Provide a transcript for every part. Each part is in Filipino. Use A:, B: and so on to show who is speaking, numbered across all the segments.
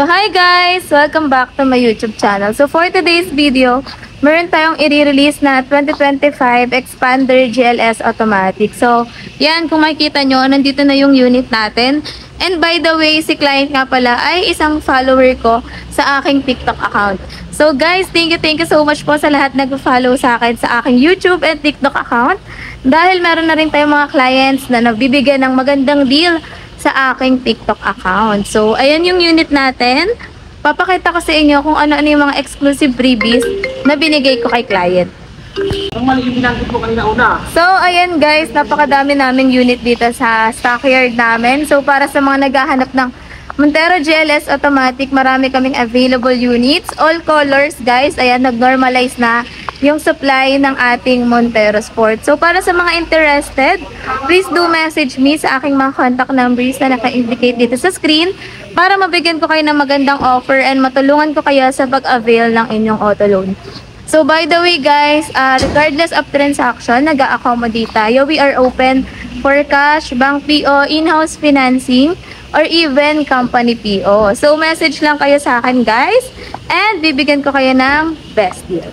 A: So hi guys! Welcome back to my YouTube channel. So for today's video, meron tayong i-release na 2025 Expander GLS Automatic. So yan, kung makikita nyo, nandito na yung unit natin. And by the way, si client nga pala ay isang follower ko sa aking TikTok account. So guys, thank you so much po sa lahat nag-follow sa akin sa aking YouTube and TikTok account. Dahil meron na rin tayong mga clients na nagbibigyan ng magandang deal sa aking TikTok account. So, ayan yung unit natin. Papakita ko sa inyo kung ano-ano yung mga exclusive freebies na binigay ko kay client. So, ayan guys, napakadami namin unit dito sa stockyard namin. So, para sa mga naghahanap ng Montero GLS Automatic, marami kaming available units. All colors guys, ayan, nag-normalize na yung supply ng ating Montero Sport. So, para sa mga interested, please do message me sa aking mga contact numbers na naka-indicate dito sa screen para mabigyan ko kayo ng magandang offer and matulungan ko kayo sa pag-avail ng inyong auto loan. So, by the way guys, regardless of transaction, nag-a-accommodate tayo. We are open for cash, bank PO, in-house financing, or even company PO. So, message lang kayo sa akin guys and bibigyan ko kayo ng best deal.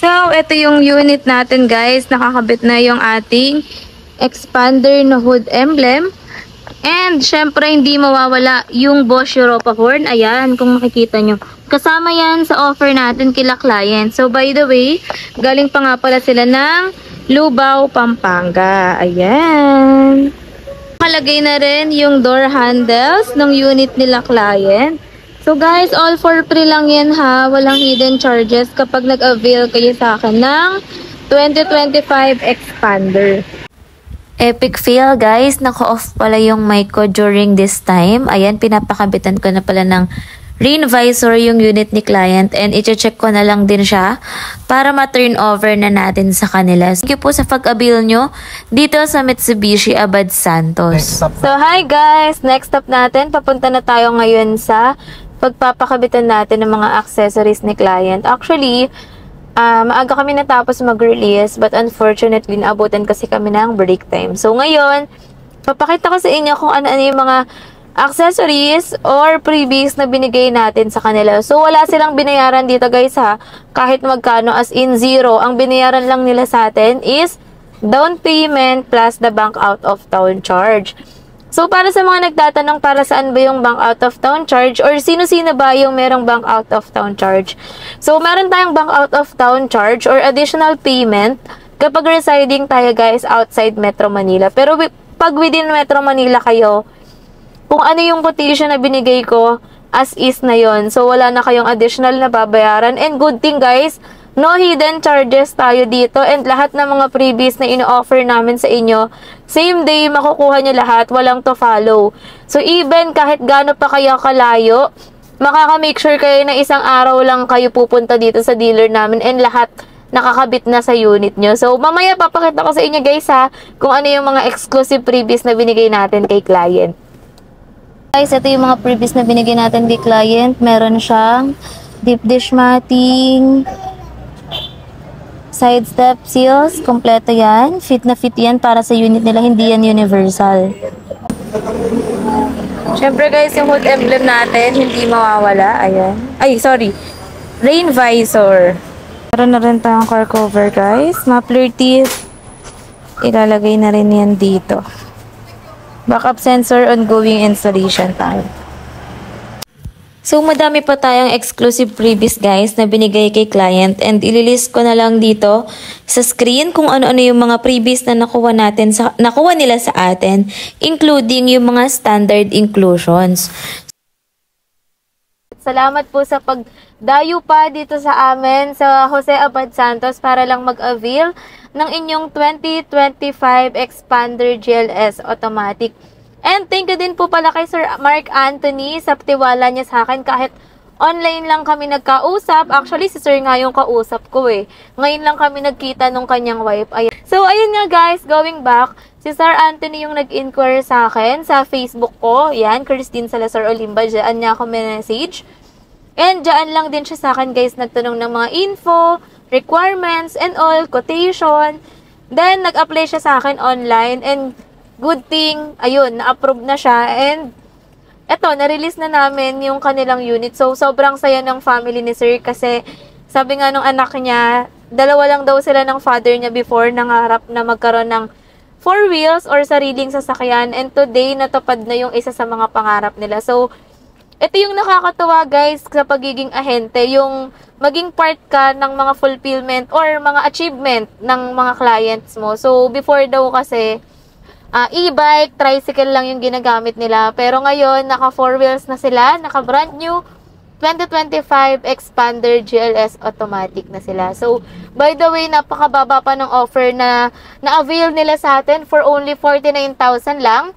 A: So, ito yung unit natin guys. Nakakabit na yung ating expander na hood emblem. And, syempre, hindi mawawala yung Bosch Europa horn. Ayan, kung makikita nyo. Kasama yan sa offer natin kila client. So, by the way, galing pa nga pala sila ng Lubao, Pampanga. Ayan. Nakalagay na rin yung door handles ng unit nila client. So guys, all for free lang yan ha. Walang hidden charges kapag nag-avail kayo sa akin ng 2025 Expander. Epic fail guys. Naka-off pala yung mic ko during this time. Ayan, pinapakabitan ko na pala ng rain visor yung unit ni client and i-check ko na lang din siya para ma-turn over na natin sa kanila. Thank you po sa pag-avail nyo dito sa Mitsubishi Abad Santos. So hi guys! Next stop natin, papunta na tayo ngayon sa pagpapakabitan natin ng mga accessories ni client. Actually, maaga kami natapos mag-release but unfortunately, naabutan kasi kami ng break time. So ngayon, papakita ko sa inyo kung ano-ano yung mga accessories or freebies na binigay natin sa kanila. So, wala silang binayaran dito guys ha. Kahit magkano, as in zero. Ang binayaran lang nila sa atin is down payment plus the bank out of town charge. So, para sa mga nagtatanong para saan ba yung bank out of town charge or sino-sino ba yung merong bank out of town charge. So, meron tayong bank out of town charge or additional payment kapag residing tayo guys outside Metro Manila. Pero pag within Metro Manila kayo, kung ano yung quotation na binigay ko, as is na yon. So, wala na kayong additional na babayaran. And good thing guys, no hidden charges tayo dito. And lahat ng mga freebies na ino-offer namin sa inyo, same day, makukuha nyo lahat. Walang to follow. So, even kahit gaano pa kayo kalayo, makaka-make sure kayo na isang araw lang kayo pupunta dito sa dealer namin. And lahat nakakabit na sa unit nyo. So, mamaya papakita ko sa inyo guys ha, kung ano yung mga exclusive freebies na binigay natin kay client. Guys, ito yung mga previous na binigay natin kay client. Meron siyang deep dish matting, side step seals, kompleto yan. Fit na fit yan para sa unit nila, hindi yan universal. Syempre guys, yung hood emblem natin, hindi mawawala. Ayan. Ay, sorry. Rain visor. Meron na rin tayong car cover guys. Muffler teeth. Ilalagay na rin yan dito. Backup sensor, ongoing installation tayo. So, madami pa tayong exclusive freebies guys na binigay kay client and ililist ko na lang dito sa screen kung ano-ano yung mga freebies na nakuha nila sa atin, including yung mga standard inclusions. Salamat po sa pagdayo pa dito sa amin sa Jose Abad Santos para lang mag-avail ng inyong 2025 Expander GLS Automatic. And thank you din po pala kay Sir Mark Anthony sa tiwala niya sa akin kahit online lang kami nagkausap. Actually, si Sir nga yung kausap ko eh. Ngayon lang kami nagkita nung kanyang wife. So, ayun nga guys, going back, si Sir Anthony yung nag-inquire sa akin sa Facebook ko. Yan, Christine Salazar Olimba. Diyan niya ako message. And diyan lang din siya sa akin guys nagtanong ng mga info, requirements, and all, quotation. Then, nag-apply siya sa akin online and good thing, ayun, na-approve na siya and eto, na-release na namin yung kanilang unit. So, sobrang saya ng family ni Sir kasi sabi nga nung anak niya, dalawa lang daw sila ng father niya before nangarap na magkaroon ng 4 wheels or sariling sasakyan. And today, natupad na yung isa sa mga pangarap nila. So, ito yung nakakatuwa guys sa pagiging ahente, yung maging part ka ng mga fulfillment or mga achievement ng mga clients mo. So, before daw kasi, e-bike, tricycle lang yung ginagamit nila. Pero ngayon, naka 4 wheels na sila, naka brand new 2025 Expander GLS automatic na sila. So, by the way, napakababa pa ng offer na na-avail nila sa atin for only 49,000 lang,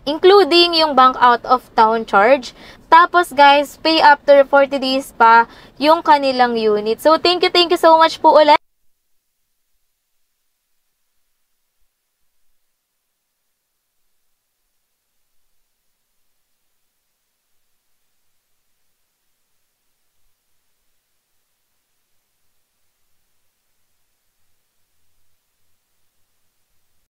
A: including yung bank out of town charge. Tapos guys, pay after 40 days pa yung kanilang unit. So, thank you so much po ulit